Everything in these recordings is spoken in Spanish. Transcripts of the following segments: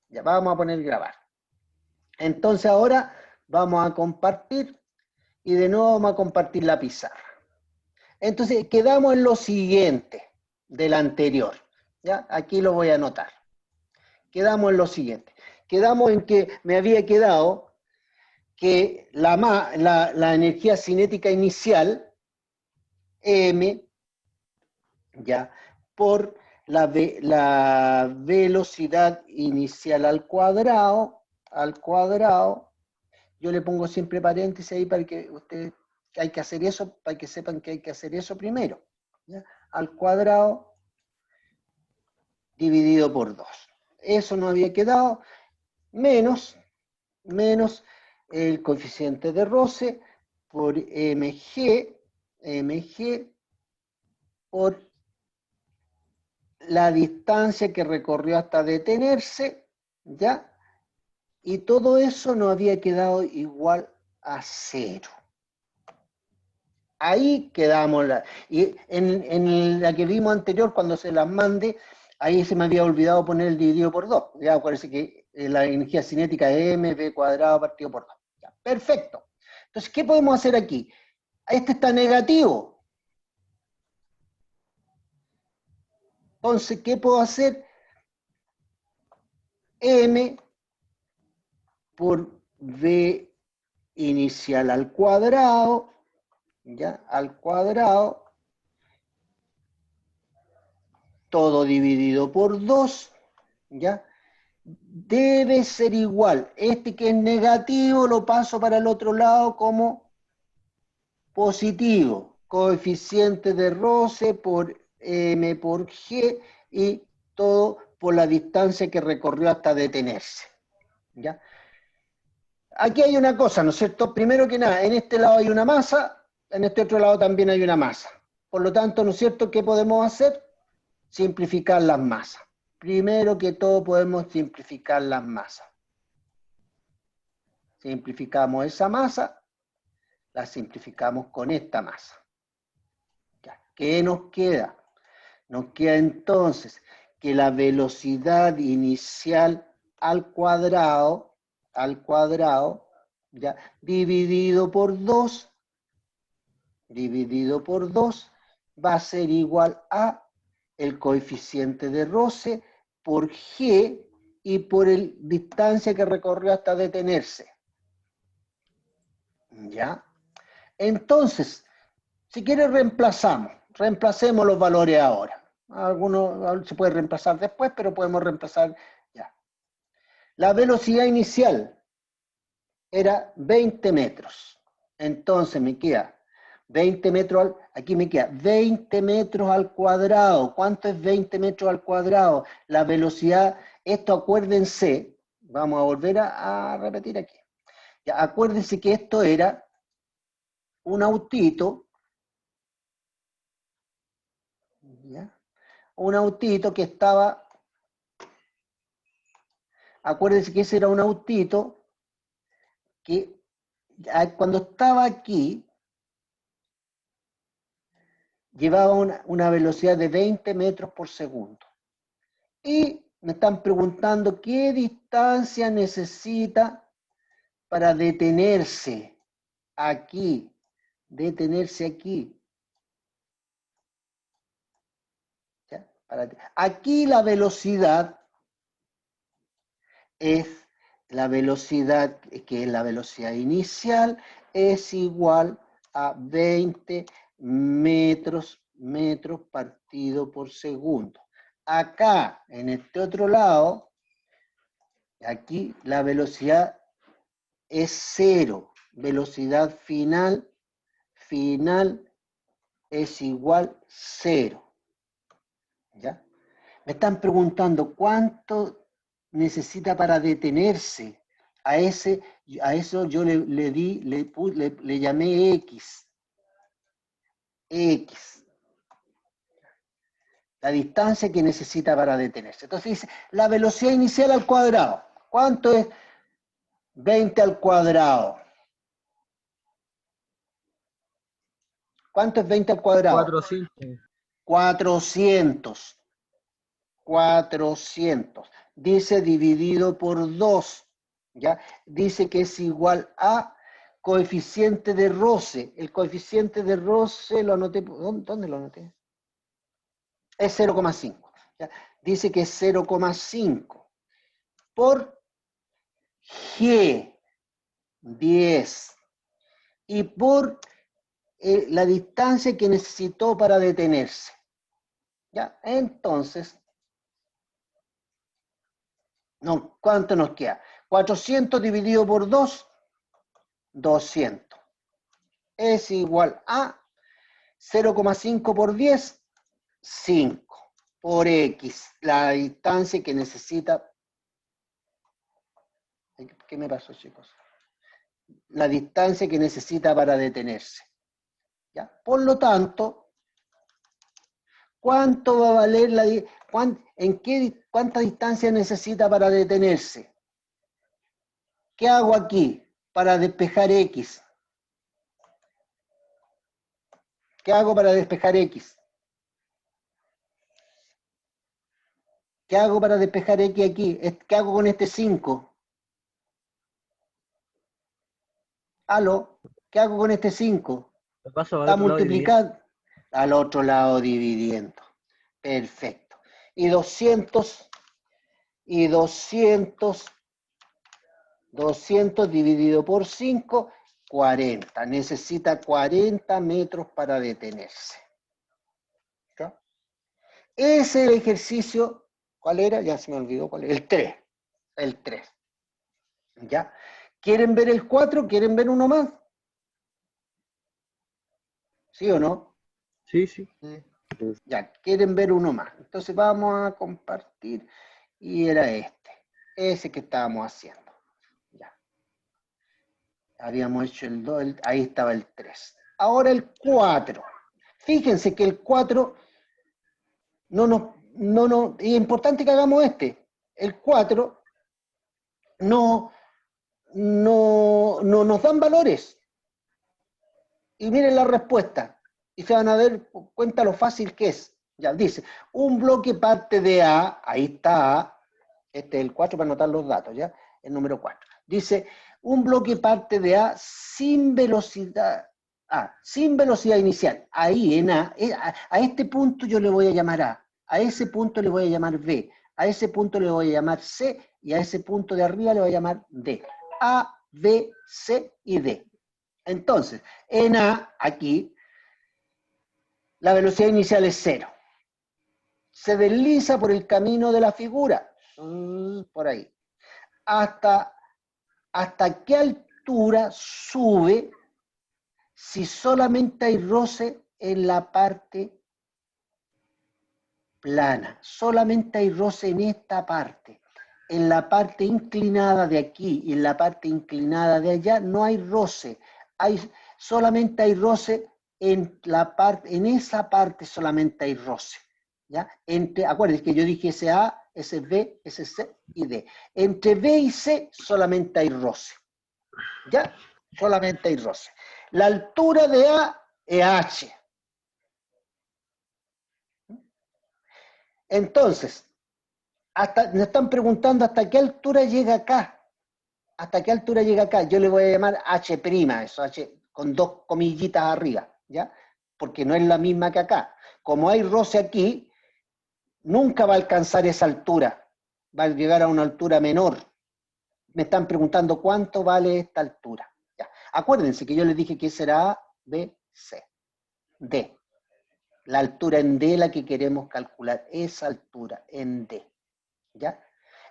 Ya vamos a poner grabar. Entonces ahora vamos a compartir y de nuevo vamos a compartir la pizarra. Entonces quedamos en lo siguiente del anterior. ¿Ya? Aquí lo voy a anotar. Quedamos en lo siguiente. Quedamos en que me había quedado que la energía cinética inicial, M, ya, por la velocidad inicial al cuadrado, yo le pongo siempre paréntesis ahí para que ustedes, que hay que hacer eso, para que sepan que hay que hacer eso primero, ¿ya? Al cuadrado dividido por 2. Eso nos había quedado, menos el coeficiente de roce por mg por la distancia que recorrió hasta detenerse, ¿ya? Y todo eso nos había quedado igual a 0. Ahí quedamos. Y en la que vimos anterior, cuando se las mande, ahí se me había olvidado poner el dividido por 2. Ya parece que la energía cinética es mv cuadrado partido por 2. Ya, perfecto. Entonces, ¿qué podemos hacer aquí? Este está negativo. Entonces, ¿qué puedo hacer? M por V inicial al cuadrado, ¿ya? Al cuadrado, todo dividido por 2, ¿ya? Debe ser igual. Este que es negativo lo paso para el otro lado como positivo. Coeficiente de roce por M por G y todo por la distancia que recorrió hasta detenerse, ¿ya? Aquí hay una cosa, ¿no es cierto? Primero que nada, en este lado hay una masa, en este otro lado también hay una masa. Por lo tanto, ¿no es cierto? ¿Qué podemos hacer? Simplificar las masas. Primero que todo podemos simplificar las masas. Simplificamos esa masa, la simplificamos con esta masa. Ya. ¿Qué nos queda? Nos queda entonces que la velocidad inicial al cuadrado, ya, dividido por 2, va a ser igual a el coeficiente de roce por G y por la distancia que recorrió hasta detenerse. ¿Ya? Entonces, si quiere reemplacemos los valores ahora. Algunos se puede reemplazar después, pero podemos reemplazar ya. La velocidad inicial era 20 metros. Entonces me queda 20 metros, aquí me queda 20 metros al cuadrado. ¿Cuánto es 20 metros al cuadrado? La velocidad, esto acuérdense, vamos a volver a repetir aquí. Ya, acuérdense que esto era un autito, ¿ya? Un autito que estaba, acuérdense que ese era un autito que cuando estaba aquí, llevaba una velocidad de 20 metros por segundo. Y me están preguntando qué distancia necesita para detenerse aquí. ¿Ya? Aquí la velocidad es la velocidad, que es la velocidad inicial, es igual a 20 metros partido por segundo. Acá, en este otro lado, aquí la velocidad es 0. Velocidad final es igual 0. ¿Ya? Me están preguntando cuánto necesita para detenerse. A eso yo le llamé X. La distancia que necesita para detenerse. Entonces dice, la velocidad inicial al cuadrado. ¿Cuánto es 20 al cuadrado? ¿Cuánto es 20 al cuadrado? 400. 400. dice dividido por 2, ¿ya? Dice que es igual a coeficiente de roce. El coeficiente de roce lo anoté, ¿dónde lo anoté? Es 0,5. Dice que es 0,5 por G, 10, y por la distancia que necesitó para detenerse. ¿Ya? Entonces, no, ¿cuánto nos queda? 400 dividido por 2, 200. Es igual a 0,5 por 10, 5 por X, la distancia que necesita. ¿Qué me pasó, chicos? La distancia que necesita para detenerse. ¿Ya? Por lo tanto, ¿cuánto va a valer cuánta distancia necesita para detenerse? ¿Qué hago aquí para despejar X? ¿Qué hago para despejar X? ¿Qué hago para despejar X aquí? ¿Qué hago con este 5? ¿Aló? ¿Qué hago con este 5? Lo paso al Está otro lado dividiendo. multiplicado al otro lado dividiendo. Perfecto. Y 200 dividido por 5, 40. Necesita 40 metros para detenerse. ¿Ya? Ese es el ejercicio. ¿Cuál era? Ya se me olvidó cuál era. El 3. El 3. ¿Ya? ¿Quieren ver el 4? ¿Quieren ver uno más? ¿Sí o no? Sí, sí. Ya, quieren ver uno más. Entonces vamos a compartir. Y era este. Ese que estábamos haciendo. Ya. Habíamos hecho el 2, ahí estaba el 3. Ahora el 4. Fíjense que el 4 es importante que hagamos este. El 4 no nos dan valores. Y miren la respuesta. Y se van a dar cuenta lo fácil que es. Ya, dice, un bloque parte de A, ahí está A, este es el 4 para anotar los datos, ¿ya? El número 4. Dice, un bloque parte de A sin velocidad, sin velocidad inicial. Ahí en a este punto yo le voy a llamar a ese punto le voy a llamar B, a ese punto le voy a llamar C, y a ese punto de arriba le voy a llamar D. A, B, C y D. Entonces, en A, aquí, la velocidad inicial es 0. Se desliza por el camino de la figura, por ahí. ¿Hasta qué altura sube si solamente hay roce en la parte plana? Solamente hay roce en esta parte. En la parte inclinada de aquí y en la parte inclinada de allá no hay roce. Solamente hay roce en esa parte solamente hay roce. ¿Ya? Acuérdense que yo dije ese A, ese B, ese C y D. Entre B y C solamente hay roce. ¿Ya? Solamente hay roce. La altura de A es H. Entonces, me están preguntando hasta qué altura llega acá. ¿Hasta qué altura llega acá? Yo le voy a llamar H', eso, H con dos comillitas arriba, ¿ya? Porque no es la misma que acá. Como hay roce aquí, nunca va a alcanzar esa altura. Va a llegar a una altura menor. Me están preguntando cuánto vale esta altura. ¿Ya? Acuérdense que yo les dije que será A, B, C, D. La altura en D la que queremos calcular, esa altura en D. ¿Ya?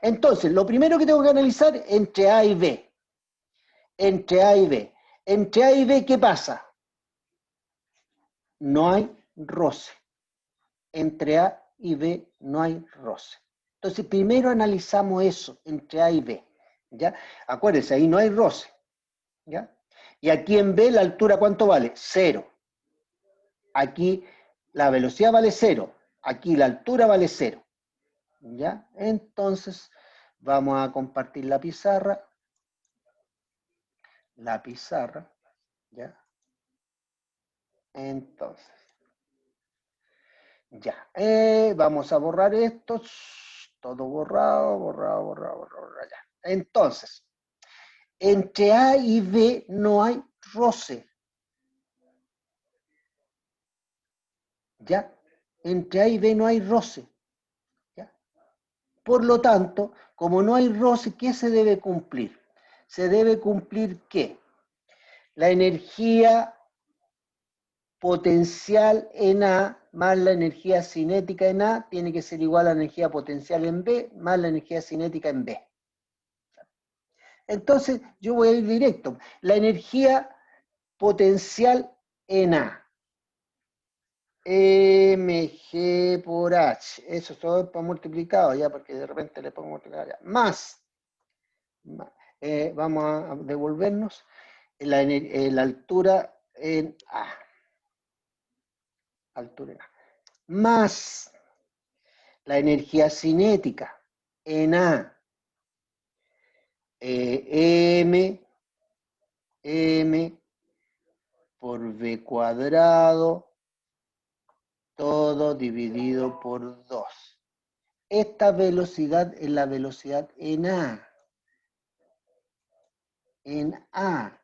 Entonces, lo primero que tengo que analizar entre A y B. Entre A y B. Entre A y B, ¿qué pasa? No hay roce. Entre A y B no hay roce. Entonces, primero analizamos eso, entre A y B. ¿Ya? Acuérdense, ahí no hay roce. ¿Ya? Y aquí en B, la altura, ¿cuánto vale? 0. Aquí la velocidad vale 0. Aquí la altura vale 0. ¿Ya? Entonces, vamos a compartir la pizarra. La pizarra. ¿Ya? Entonces, ya. Vamos a borrar esto. todo borrado, borrado, borrado, borrado, ya. Entonces, entre A y B no hay roce. ¿Ya? Entre A y B no hay roce. ¿Ya? Por lo tanto, como no hay roce, ¿qué se debe cumplir? Se debe cumplir ¿qué? La energía potencial en A más la energía cinética en A tiene que ser igual a la energía potencial en B más la energía cinética en B. Entonces, yo voy a ir directo. La energía potencial en A. mg por h. Eso es todo para multiplicado, ya, porque de repente le pongo multiplicado ya. Más. Vamos a devolvernos la altura en A. Altura en A. Más la energía cinética en A. M por V cuadrado, todo dividido por 2. Esta velocidad es la velocidad en A. En A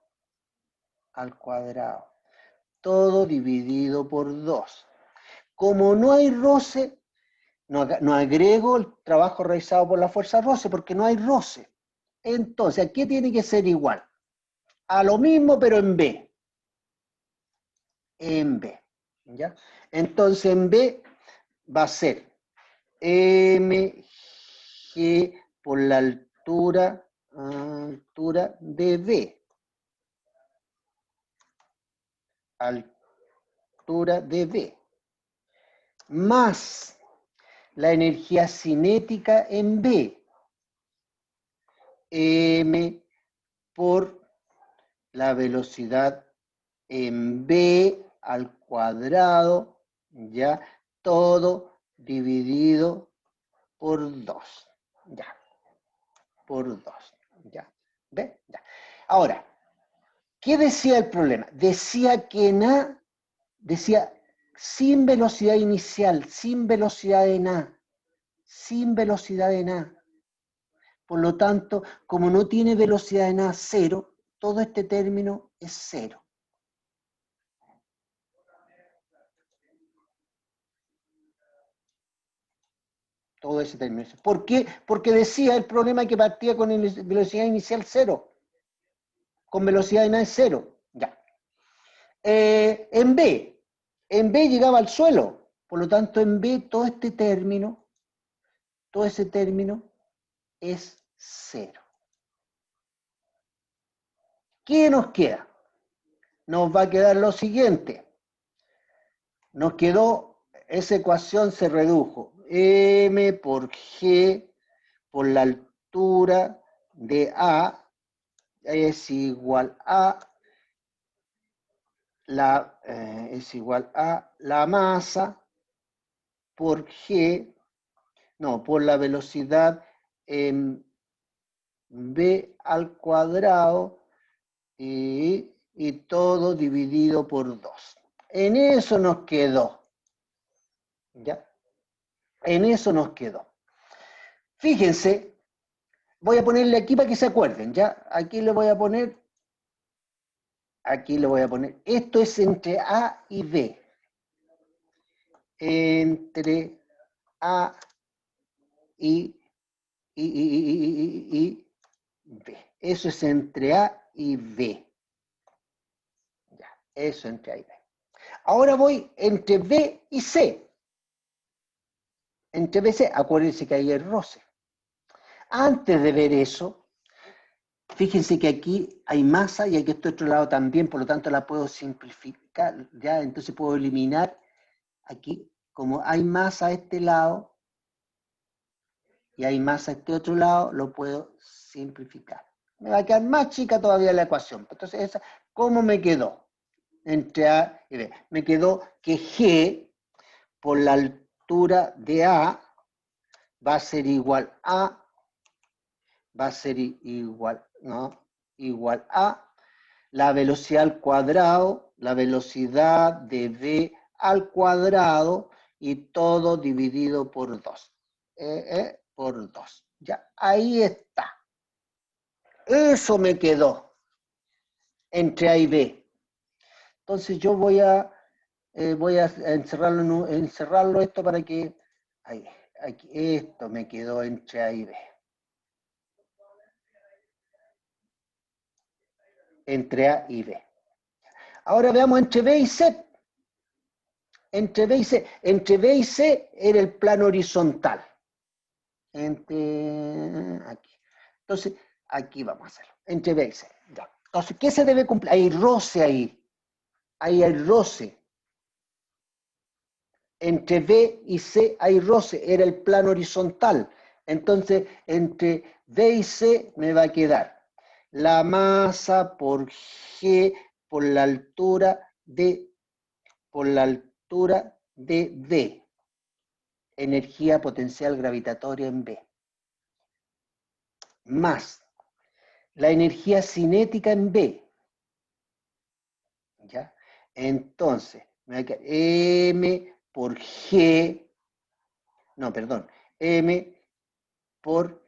al cuadrado. Todo dividido por 2. Como no hay roce, no agrego el trabajo realizado por la fuerza roce, porque no hay roce. Entonces, ¿qué tiene que ser igual? A lo mismo, pero en B. En B. ¿Ya? Entonces, en B va a ser mg por la altura de B. Altura de B. Más la energía cinética en B. M por la velocidad en B al cuadrado, ya, todo dividido por 2, ya, por 2, ya, ¿ve? Ya. Ahora, ¿qué decía el problema? Decía que en A, decía sin velocidad inicial, sin velocidad en A, sin velocidad en A. Por lo tanto, como no tiene velocidad en A, 0, todo este término es 0. Todo ese término. ¿Por qué? Porque decía el problema que partía con velocidad inicial 0. Con velocidad en A es 0. Ya. En B llegaba al suelo. Por lo tanto, en B todo este término, todo ese término es 0. ¿Qué nos queda? Nos va a quedar lo siguiente. Nos quedó, esa ecuación se redujo. M por G por la altura de A es igual a la masa por G, no, por la velocidad en B al cuadrado y todo dividido por 2. En eso nos quedó. ¿Ya? En eso nos quedó. Fíjense, voy a ponerle aquí para que se acuerden, ¿ya? Aquí le voy a poner, esto es entre A y B. Entre A y B. Eso es entre A y B. Ya, eso entre A y B. Ahora voy entre B y C. Entre B y C, acuérdense que hay el roce. Antes de ver eso, fíjense que aquí hay masa y aquí este otro lado también, por lo tanto la puedo simplificar, ya, entonces puedo eliminar aquí, como hay masa a este lado y hay masa a este otro lado, lo puedo simplificar. Me va a quedar más chica todavía la ecuación. Entonces, ¿cómo me quedó? Entre A y B. Me quedó que G por la altura de A va a ser igual a, igual a la velocidad al cuadrado, la velocidad de B al cuadrado y todo dividido por 2. por 2. Ya, ahí está. Eso me quedó entre A y B. Entonces yo voy a encerrarlo esto para que... Ahí, aquí, esto me quedó entre A y B. Entre A y B. Ahora veamos entre B y C. Entre B y C. Entre B y C era el plano horizontal. Aquí. Entonces, aquí vamos a hacerlo. Entre B y C. Ya. Entonces, ¿qué se debe cumplir? Hay roce ahí. Ahí hay roce. Entre B y C hay roce. Era el plano horizontal. Entonces, entre B y C me va a quedar la masa por G por la altura de B. Energía potencial gravitatoria en B. Más la energía cinética en B. ¿Ya? Entonces, me va a quedar M por G, no, perdón, M por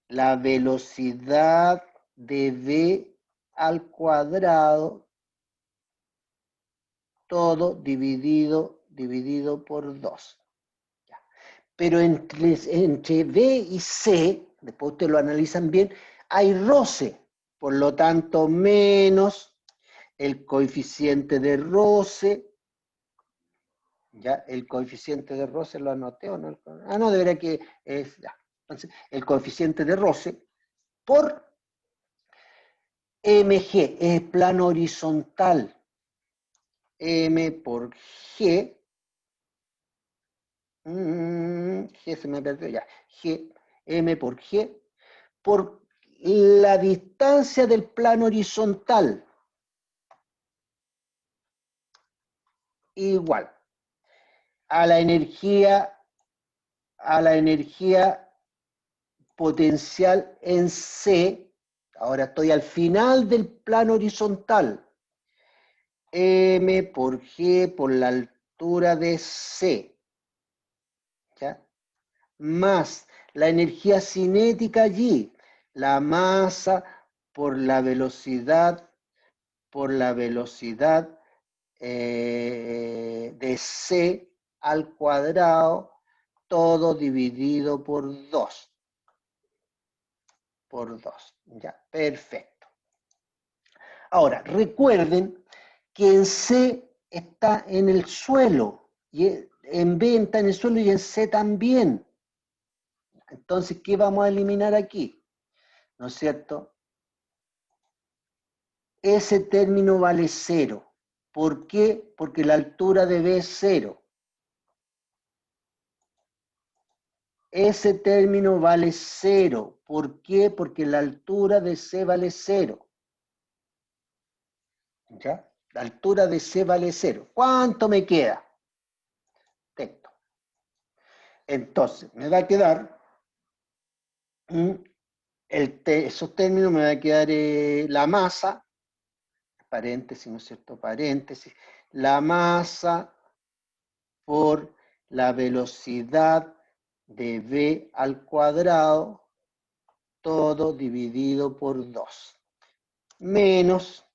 la velocidad de B al cuadrado, todo dividido por 2. ¿Ya? Pero entre B y C, después ustedes lo analizan bien, hay roce, por lo tanto, menos el coeficiente de roce. ¿Ya? El coeficiente de roce lo anoté o no. Ah, no, debería que es ya. Entonces, el coeficiente de roce por mg es plano horizontal. M por G. G se me perdió ya. G, M por G, por la distancia del plano horizontal. Igual a la energía potencial en C. Ahora estoy al final del plano horizontal. M por G por la altura de C. ¿Ya? Más la energía cinética allí. La masa por la velocidad de C al cuadrado, todo dividido por 2. Por 2. Ya, perfecto. Ahora, recuerden que en C está en el suelo, y en B está en el suelo y en C también. Entonces, ¿qué vamos a eliminar aquí? ¿No es cierto? Ese término vale 0. ¿Por qué? Porque la altura de B es 0. Ese término vale 0. ¿Por qué? Porque la altura de C vale 0. ¿Ya? La altura de C vale 0. ¿Cuánto me queda? Texto. Entonces, me va a quedar, esos términos me va a quedar la masa, paréntesis, ¿no es cierto? Paréntesis, la masa por la velocidad de B al cuadrado, todo dividido por 2, menos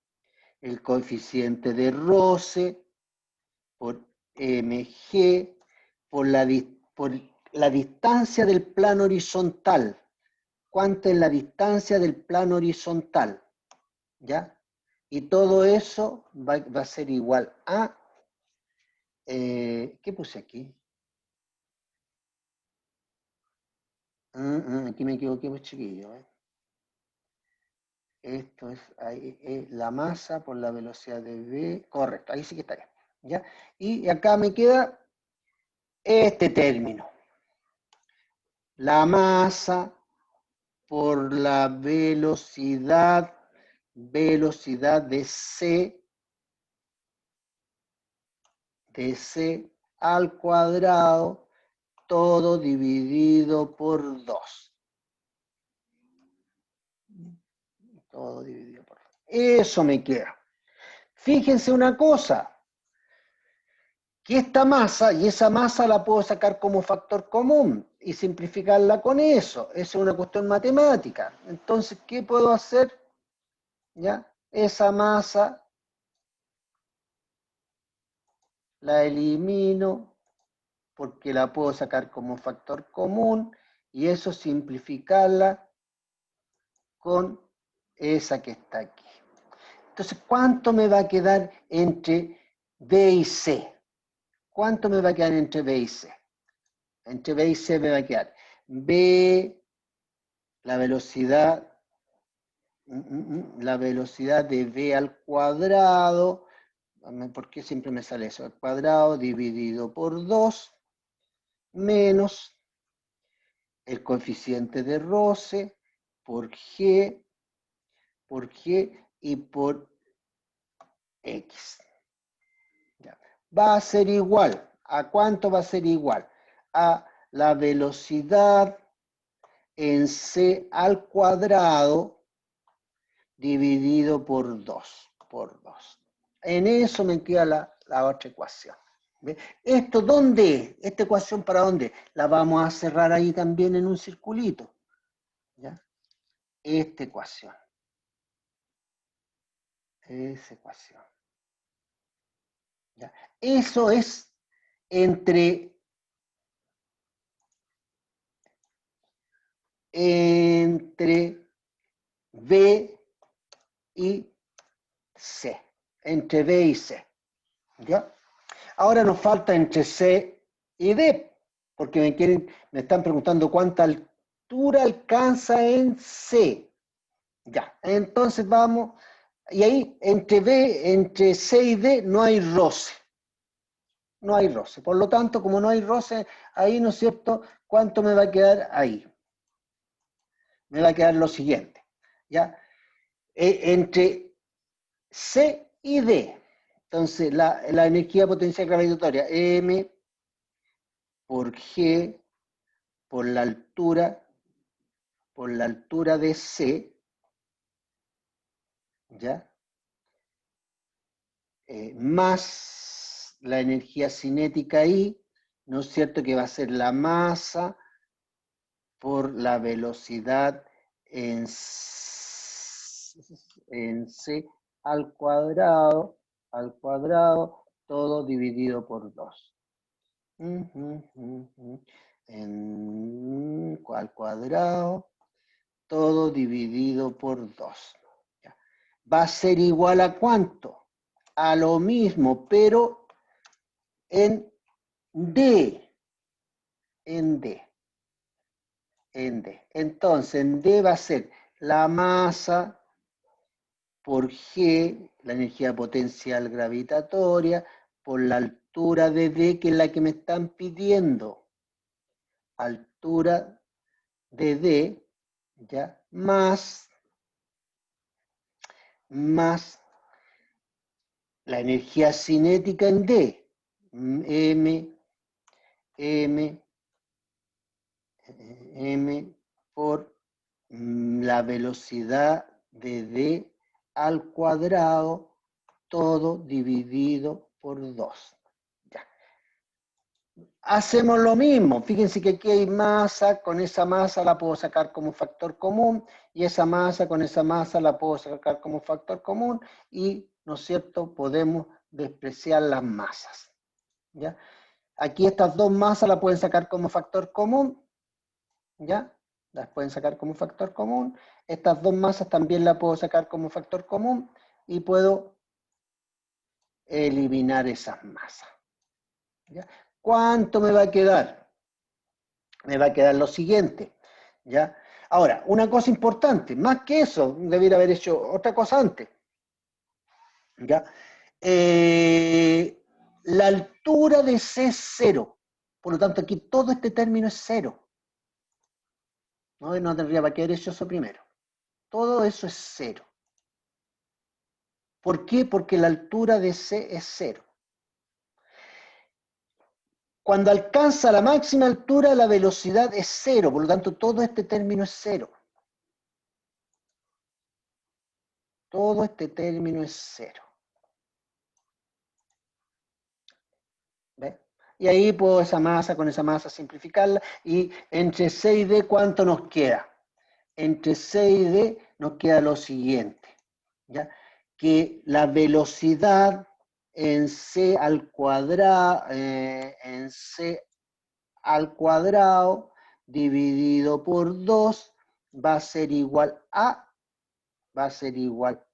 el coeficiente de roce por mg por la distancia del plano horizontal. ¿Cuánto es la distancia del plano horizontal? ¿Ya? Y todo eso va a ser igual a... ¿qué puse aquí? Aquí me equivoqué, pues chiquillo. Esto es la masa por la velocidad de V. Correcto, ahí sí que estaría. ¿Ya? Y acá me queda este término. La masa por la velocidad de C al cuadrado, todo dividido por 2. Todo dividido por 2. Eso me queda. Fíjense una cosa, que esta masa, y esa masa la puedo sacar como factor común. y simplificarla con eso. Eso es una cuestión matemática. Entonces, ¿qué puedo hacer? ¿Ya? Esa masa la elimino porque la puedo sacar como factor común y eso simplificarla con esa que está aquí. Entonces, ¿cuánto me va a quedar entre B y C? ¿Cuánto me va a quedar entre B y C? Entre B y C me va a quedar B, la velocidad de B al cuadrado, ¿por qué siempre me sale eso? Al cuadrado dividido por 2 menos el coeficiente de roce por G y por X. Ya. Va a ser igual. ¿A cuánto va a ser igual? A la velocidad en C al cuadrado dividido por 2. En eso me queda la otra ecuación. ¿Ve? ¿Esto dónde es? ¿Esta ecuación para dónde? La vamos a cerrar ahí también en un circulito. ¿Ya? Esta ecuación. Esa ecuación. ¿Ya? Eso es entre B y C. Entre B y C. ¿Ya? Ahora nos falta entre C y D, porque me están preguntando cuánta altura alcanza en C. Ya, entonces vamos, y ahí entre C y D no hay roce. No hay roce. Por lo tanto, como no hay roce, ahí, ¿no es cierto? ¿Cuánto me va a quedar ahí? Me va a quedar lo siguiente, ¿ya? Entre C y D. Entonces, la energía potencial gravitatoria, M por G por la altura de C, ¿ya? Más la energía cinética I, ¿no es cierto? Que va a ser la masa por la velocidad en C al cuadrado, todo dividido por 2. Al cuadrado, todo dividido por 2. Va a ser igual a ¿cuánto? A lo mismo, pero en D. En D. En D. Entonces, en D va a ser la masa por G, la energía potencial gravitatoria, por la altura de D, que es la que me están pidiendo. Altura de D, ¿ya? Más la energía cinética en D. M por la velocidad de D al cuadrado, todo dividido por 2. Ya. Hacemos lo mismo. Fíjense que aquí hay masa, con esa masa la puedo sacar como factor común, y esa masa con esa masa la puedo sacar como factor común, y, ¿no es cierto?, podemos despreciar las masas. ¿Ya? Aquí estas dos masas las pueden sacar como factor común, ¿ya? Las pueden sacar como factor común. Estas dos masas también las puedo sacar como factor común y puedo eliminar esas masas. ¿Ya? ¿Cuánto me va a quedar? Me va a quedar lo siguiente. ¿Ya? Ahora, una cosa importante, más que eso, debiera haber hecho otra cosa antes. ¿Ya? La altura de C es 0. Por lo tanto, aquí todo este término es 0. No tendría para qué haber hecho eso primero. Todo eso es 0. ¿Por qué? Porque la altura de C es 0. Cuando alcanza la máxima altura, la velocidad es 0. Por lo tanto, todo este término es 0. Todo este término es 0. ¿Ve? Y ahí puedo con esa masa simplificarla, y entre C y D, ¿cuánto nos queda? Entre C y D nos queda lo siguiente, ¿ya? Que la velocidad en C al cuadrado, dividido por 2 va a ser igual a, va a ser igual,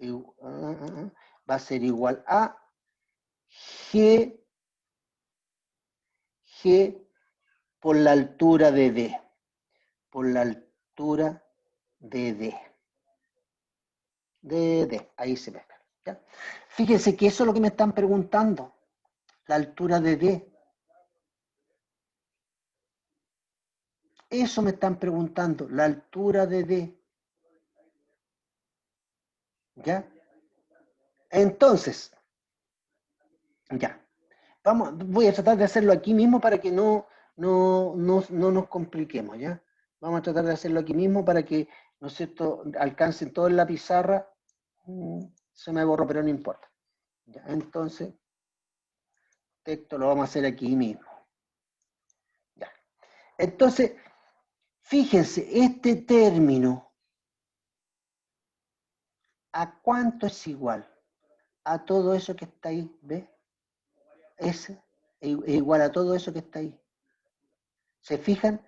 va a ser igual a G por la altura de D, por la altura de D, ahí se ve. ¿Ya? Fíjense que eso es lo que me están preguntando, la altura de D. Eso me están preguntando, la altura de D. ¿Ya? Entonces, ya. Voy a tratar de hacerlo aquí mismo para que no nos compliquemos, ¿ya? Vamos a tratar de hacerlo aquí mismo para que, ¿no es cierto?, alcancen todo en la pizarra. Se me borró, pero no importa. ¿Ya? Entonces, texto lo vamos a hacer aquí mismo. ¿Ya? Entonces, fíjense, este término, ¿a cuánto es igual? A todo eso que está ahí, ¿ves? Es igual a todo eso que está ahí. ¿Se fijan?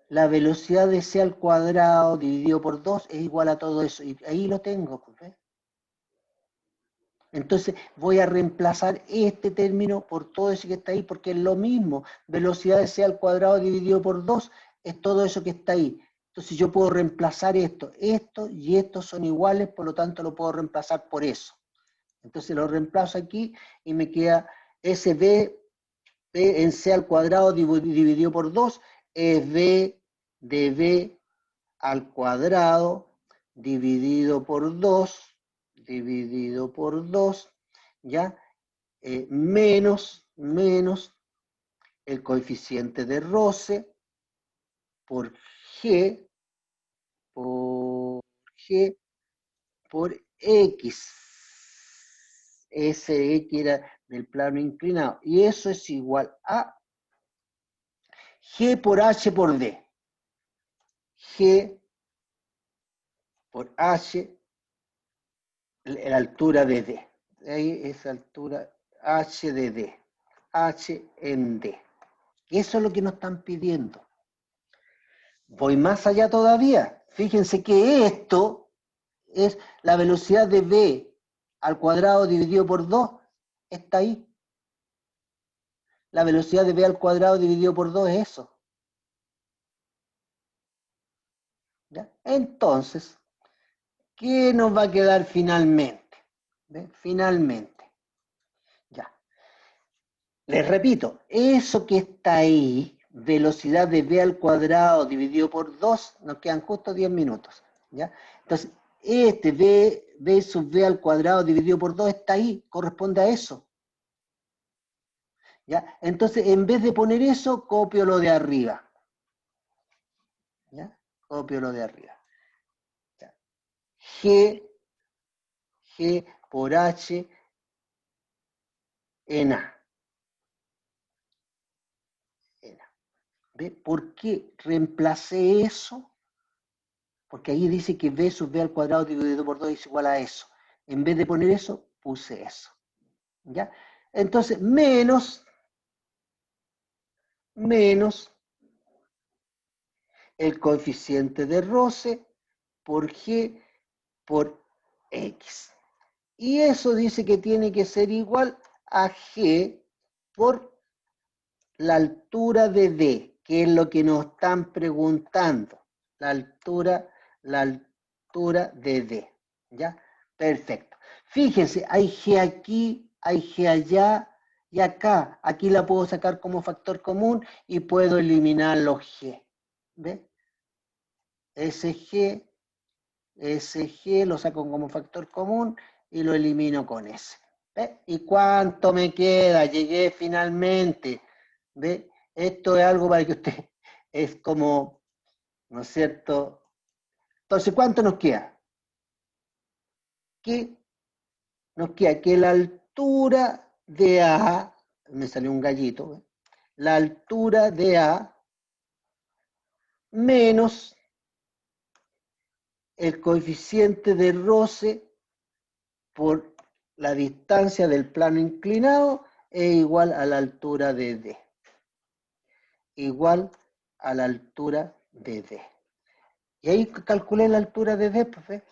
La velocidad de c al cuadrado dividido por 2 es igual a todo eso. Y ahí lo tengo. ¿Ves? Entonces voy a reemplazar este término por todo eso que está ahí, porque es lo mismo. Velocidad de c al cuadrado dividido por 2 es todo eso que está ahí. Entonces yo puedo reemplazar esto. Esto y esto son iguales, por lo tanto lo puedo reemplazar por eso. Entonces lo reemplazo aquí y me queda SB en c al cuadrado dividido por 2 es b de b al cuadrado dividido por 2, ¿ya? Menos el coeficiente de roce por G, por G, por X. Ese X era del plano inclinado. Y eso es igual a G por H por D. G por H, la altura de D. Ahí es altura H de D. H en D. Eso es lo que nos están pidiendo. Voy más allá todavía. Fíjense que esto es la velocidad de V al cuadrado dividido por 2. Está ahí. La velocidad de V al cuadrado dividido por 2 es eso. ¿Ya? Entonces, ¿qué nos va a quedar finalmente? ¿Ve? Finalmente. Ya. Les repito, eso que está ahí, velocidad de V al cuadrado dividido por 2, nos quedan justo 10 minutos. ¿Ya? Entonces, este V sub V al cuadrado dividido por 2 está ahí, corresponde a eso. ¿Ya? Entonces, en vez de poner eso, copio lo de arriba. ¿Ya? Copio lo de arriba. ¿Ya? G por H en A. ¿Ve? ¿Por qué reemplacé eso? Porque ahí dice que B sub B al cuadrado dividido por 2 es igual a eso. En vez de poner eso, puse eso. ¿Ya? Entonces, menos el coeficiente de roce por G por X. Y eso dice que tiene que ser igual a G por la altura de D, que es lo que nos están preguntando. La altura de D. ¿Ya? Perfecto. Fíjense, hay G aquí, hay G allá y acá. Aquí la puedo sacar como factor común y puedo eliminar los G. ¿Ve? Ese G lo saco como factor común y lo elimino con ese. ¿Ve? ¿Y cuánto me queda? Llegué finalmente. ¿Ve? Esto es algo para que usted, es como, ¿no es cierto? Entonces, ¿cuánto nos queda? Que nos queda que la altura de A me salió un gallito, ¿eh? La altura de A menos el coeficiente de roce por la distancia del plano inclinado es igual a la altura de D. Igual a la altura de D. Y ahí calculé la altura de D, pues,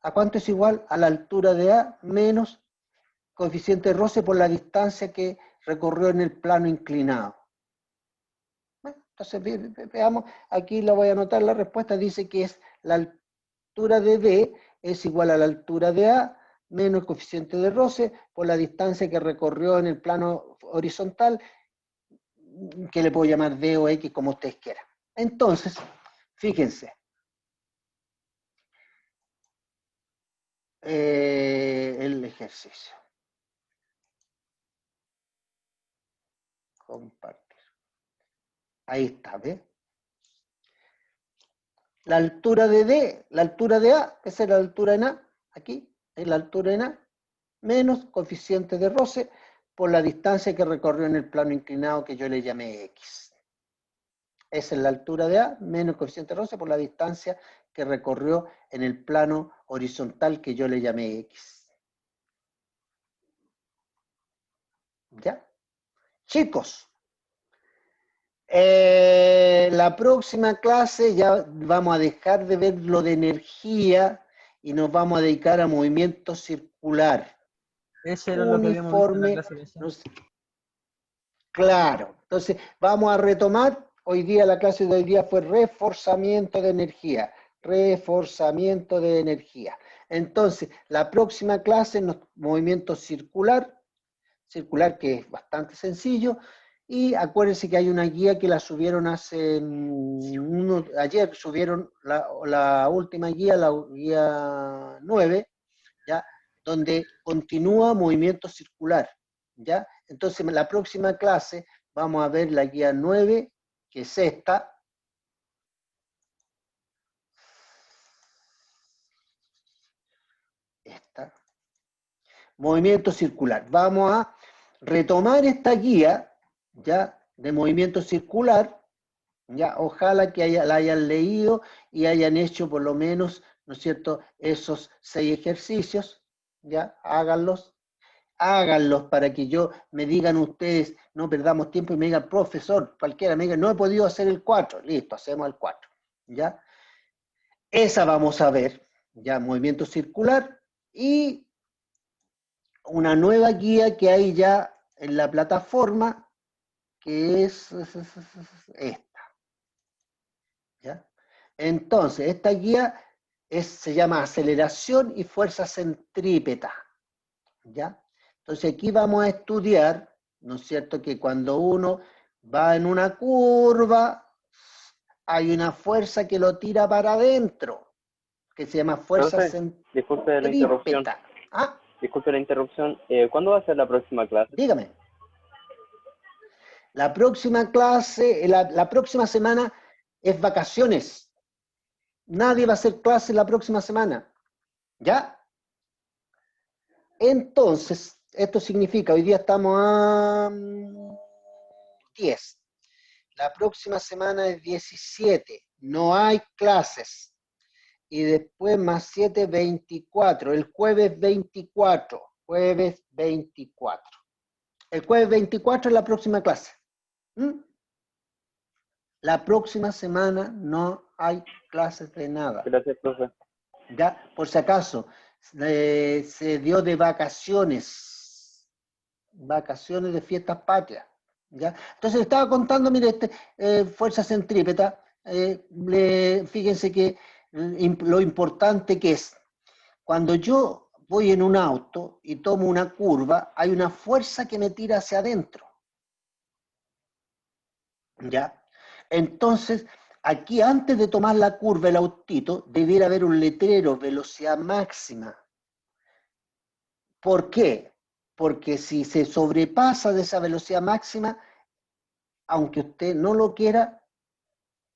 ¿a cuánto es igual? A la altura de A menos coeficiente de roce por la distancia que recorrió en el plano inclinado. Bueno, entonces veamos, aquí la voy a anotar, la respuesta dice que es la altura de D es igual a la altura de A menos el coeficiente de roce por la distancia que recorrió en el plano horizontal, que le puedo llamar D o X como ustedes quieran. Entonces, fíjense, el ejercicio. Compartir. Ahí está, ¿ves? La altura de D, la altura de A, esa es la altura en A, aquí, es la altura en A, menos coeficiente de roce por la distancia que recorrió en el plano inclinado que yo le llamé X. Esa es la altura de A, menos coeficiente de roce por la distancia que recorrió en el plano horizontal que yo le llamé X. ¿Ya? Chicos, la próxima clase ya vamos a dejar de ver lo de energía y nos vamos a dedicar a movimiento circular. Ese era lo que habíamos visto en la Uniforme. clase pasada. Claro, entonces vamos a retomar. Hoy día la clase de hoy día fue reforzamiento de energía. Reforzamiento de energía. Entonces, la próxima clase, movimiento circular que es bastante sencillo. Y acuérdense que hay una guía que la subieron ayer subieron la última guía, la guía 9, ¿ya? Donde continúa movimiento circular, ¿ya? Entonces, en la próxima clase vamos a ver la guía 9, que es esta. Esta. Movimiento circular. Vamos a retomar esta guía, ¿ya? De movimiento circular. Ya, ojalá que la hayan leído y hayan hecho por lo menos, ¿no es cierto?, esos 6 ejercicios, ya, háganlos para que me digan ustedes, no perdamos tiempo y me digan, profesor, cualquiera me diga, no he podido hacer el 4, listo, hacemos el 4, ya. Esa vamos a ver, ya, movimiento circular y una nueva guía que hay ya en la plataforma, que es esta. ¿Ya? Entonces, esta guía se llama aceleración y fuerza centrípeta. ¿Ya? Entonces, aquí vamos a estudiar, ¿no es cierto?, que cuando uno va en una curva, hay una fuerza que lo tira para adentro, que se llama fuerza centrípeta. Disculpe la interrupción. ¿Ah? Disculpe la interrupción. ¿Cuándo va a ser la próxima clase? Dígame. La próxima clase, la próxima semana es vacaciones. Nadie va a hacer clase la próxima semana. ¿Ya? Entonces, esto significa, hoy día estamos a 10. La próxima semana es 17. No hay clases. Y después más 7, 24. El jueves 24. Jueves 24. El jueves 24 es la próxima clase. La próxima semana no hay clases de nada. Gracias, profe. Ya, por si acaso, se dio de vacaciones de fiestas patrias. ¿Ya? Entonces le estaba contando, mire, fuerza centrípeta, fíjense que lo importante que es, cuando yo voy en un auto y tomo una curva, hay una fuerza que me tira hacia adentro. ¿Ya? Entonces, aquí antes de tomar la curva, el autito, debiera haber un letrero, velocidad máxima. ¿Por qué? Porque si se sobrepasa de esa velocidad máxima, aunque usted no lo quiera,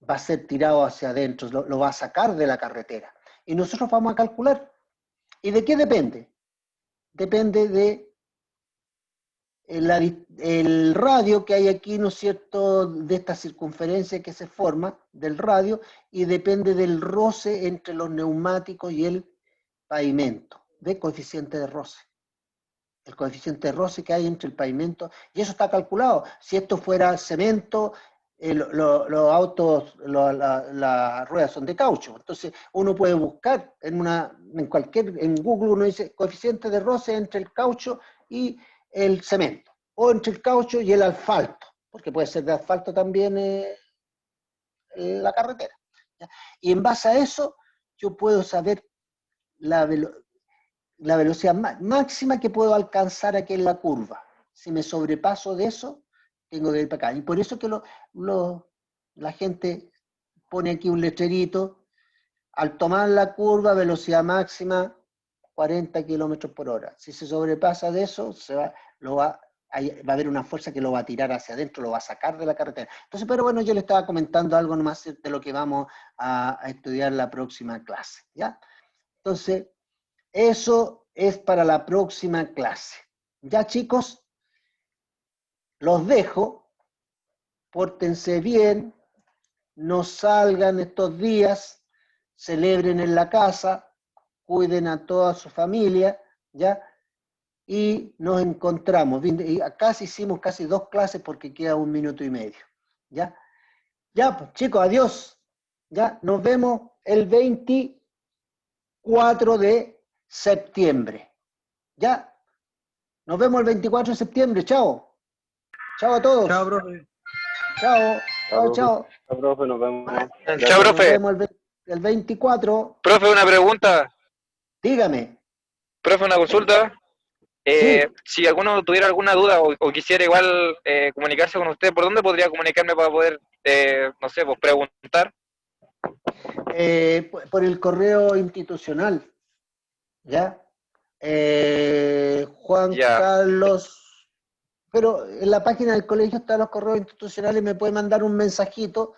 va a ser tirado hacia adentro, lo va a sacar de la carretera. Y nosotros vamos a calcular. ¿Y de qué depende? Depende de el radio que hay aquí, ¿no es cierto?, de esta circunferencia que se forma del radio, y depende del roce entre los neumáticos y el pavimento, de coeficiente de roce. El coeficiente de roce que hay entre el pavimento, y eso está calculado. Si esto fuera cemento, los autos, las ruedas son de caucho. Entonces uno puede buscar en Google uno dice coeficiente de roce entre el caucho y el cemento, o entre el caucho y el asfalto, porque puede ser de asfalto también la carretera, ¿ya? Y en base a eso yo puedo saber la velocidad máxima que puedo alcanzar aquí en la curva. Si me sobrepaso de eso, tengo que ir para acá. Y por eso que la gente pone aquí un letrerito: al tomar la curva, velocidad máxima 40 kilómetros por hora. Si se sobrepasa de eso, va a haber una fuerza que lo va a tirar hacia adentro, lo va a sacar de la carretera. Entonces, pero bueno, yo le estaba comentando algo nomás de lo que vamos a estudiar la próxima clase, ¿ya? Entonces, eso es para la próxima clase. Ya, chicos, los dejo. Pórtense bien, no salgan estos días, celebren en la casa, cuiden a toda su familia, ¿ya? Y nos encontramos. Y hicimos casi 2 clases porque queda 1 minuto y medio, ¿ya? Ya, pues, chicos, adiós. Ya, nos vemos el 24 de septiembre. ¿Ya? Nos vemos el 24 de septiembre. Chao. Chao a todos. Chao, profe. Chao. Chao, chao. Chao, profe, nos vemos. Chao, Nos profe. vemos el 24. Profe, una pregunta. Dígame. Profe, una consulta. Sí. Si alguno tuviera alguna duda o quisiera igual comunicarse con usted, ¿por dónde podría comunicarme para poder, no sé, pues preguntar? Por el correo institucional, ¿ya? Juan Ya. Carlos, pero en la página del colegio están los correos institucionales, me puede mandar un mensajito,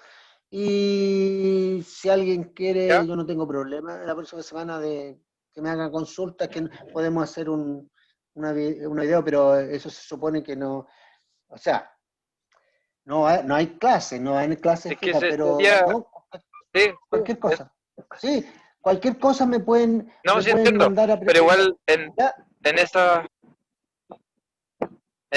y si alguien quiere, ¿Ya? yo no tengo problema, la próxima semana de que me hagan consultas, que podemos hacer una video, pero eso se supone que no, o sea, no hay clases, no hay clases Es que fijas, pero sería, ¿no? sí, Cualquier cosa. Sí, cualquier cosa me pueden sí entiendo, mandar a pero preguntar. igual ¿Ya? en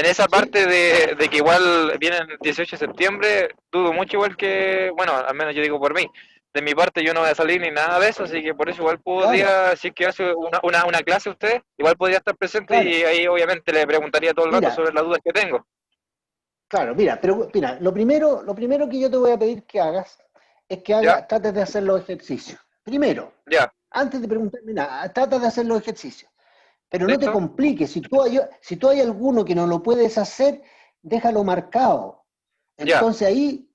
esa ¿Sí? parte de que igual viene el 18 de septiembre, dudo mucho igual que, bueno, al menos yo digo por mí, de mi parte yo no voy a salir ni nada de eso, así que por eso igual Claro, podría, si es que hace una clase usted, igual podría estar presente claro. y ahí obviamente le preguntaría todo el rato Mira, sobre las dudas que tengo. claro, mira, lo primero que yo te voy a pedir que hagas es que ¿Ya? trates de hacer los ejercicios. Primero, ¿Ya? antes de preguntarme nada, trata de hacer los ejercicios. Pero no te ¿Listo? compliques. Si tú hay alguno que no lo puedes hacer, déjalo marcado. Ya. Entonces ahí